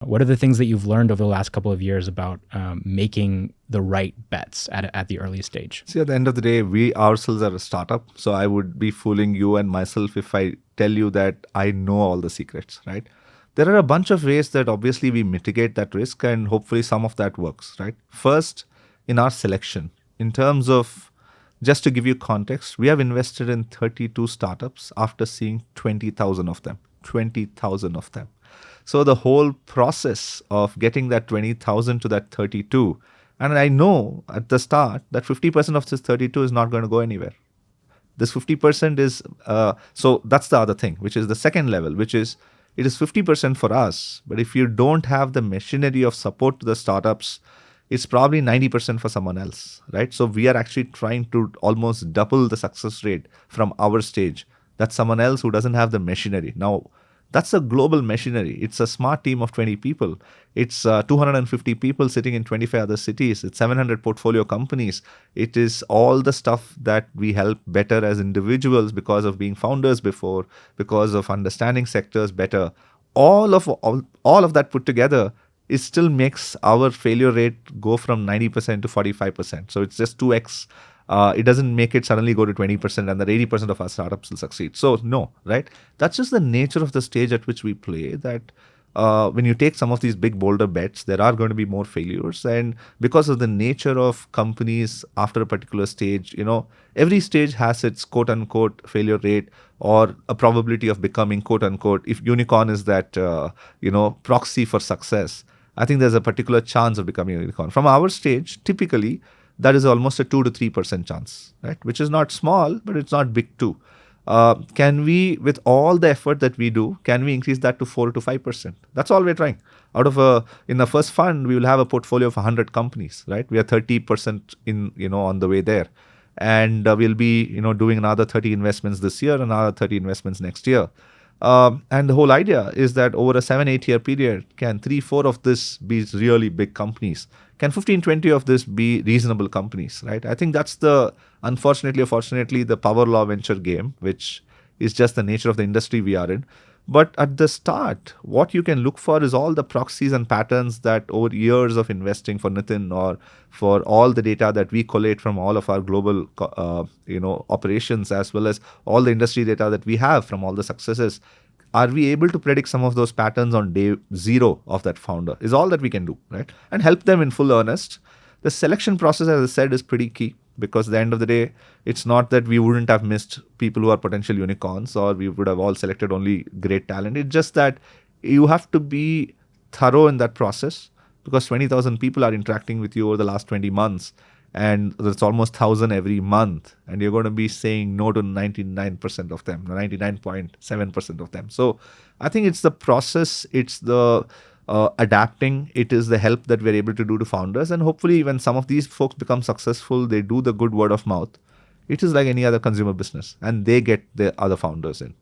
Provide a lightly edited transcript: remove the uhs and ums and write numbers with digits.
What are the things that you've learned over the last couple of years about making the right bets at the early stage? See, at the end of the day, we ourselves are a startup. So I would be fooling you and myself if I tell you that I know all the secrets, right? There are a bunch of ways that obviously we mitigate that risk, and hopefully some of that works, right? First, in our selection, in terms of just to give you context, we have invested in 32 startups after seeing 20,000 of them. 20,000 of them. So the whole process of getting that 20,000 to that 32, and I know at the start that 50% of this 32 is not going to go anywhere. This 50% is, so that's the other thing, which is the second level, which is it is 50% for us. But if you don't have the machinery of support to the startups, it's probably 90% for someone else, right? So we are actually trying to almost double the success rate from our stage. That's someone else who doesn't have the machinery. Now, that's a global machinery. It's a smart team of 20 people. It's 250 people sitting in 25 other cities. It's 700 portfolio companies. It is all the stuff that we help better as individuals because of being founders before, because of understanding sectors better. All of that put together, it still makes our failure rate go from 90% to 45%. So it's just 2x. It doesn't make it suddenly go to 20% and that 80% of our startups will succeed. So no, right? That's just the nature of the stage at which we play, that when you take some of these big boulder bets, there are going to be more failures. And because of the nature of companies after a particular stage, every stage has its quote unquote failure rate or a probability of becoming quote unquote, if unicorn is that, proxy for success, I think there's a particular chance of becoming a unicorn. From our stage, typically, that is almost a 2 to 3% chance, right? Which is not small, but it's not big too. Can we, with all the effort that we do, can we increase that to 4 to 5%? That's all we're trying. In the first fund, we will have a portfolio of 100 companies, right? We are 30% on the way there. And we'll be, doing another 30 investments this year, another 30 investments next year. And the whole idea is that over a 7-8 year period, can 3-4 of this be really big companies? Can 15-20 of this be reasonable companies, right? I think that's unfortunately or fortunately, the power law venture game, which is just the nature of the industry we are in. But at the start, what you can look for is all the proxies and patterns that over years of investing for Nitin, or for all the data that we collate from all of our global, operations, as well as all the industry data that we have from all the successes. Are we able to predict some of those patterns on day zero of that founder is all that we can do, right? And help them in full earnest. The selection process, as I said, is pretty key, because at the end of the day, it's not that we wouldn't have missed people who are potential unicorns or we would have all selected only great talent. It's just that you have to be thorough in that process, because 20,000 people are interacting with you over the last 20 months. And there's almost 1,000 every month, and you're going to be saying no to 99% of them, 99.7% of them. So I think it's the process, it's the adapting, it is the help that we're able to do to founders. And hopefully when some of these folks become successful, they do the good word of mouth. It is like any other consumer business, and they get the other founders in.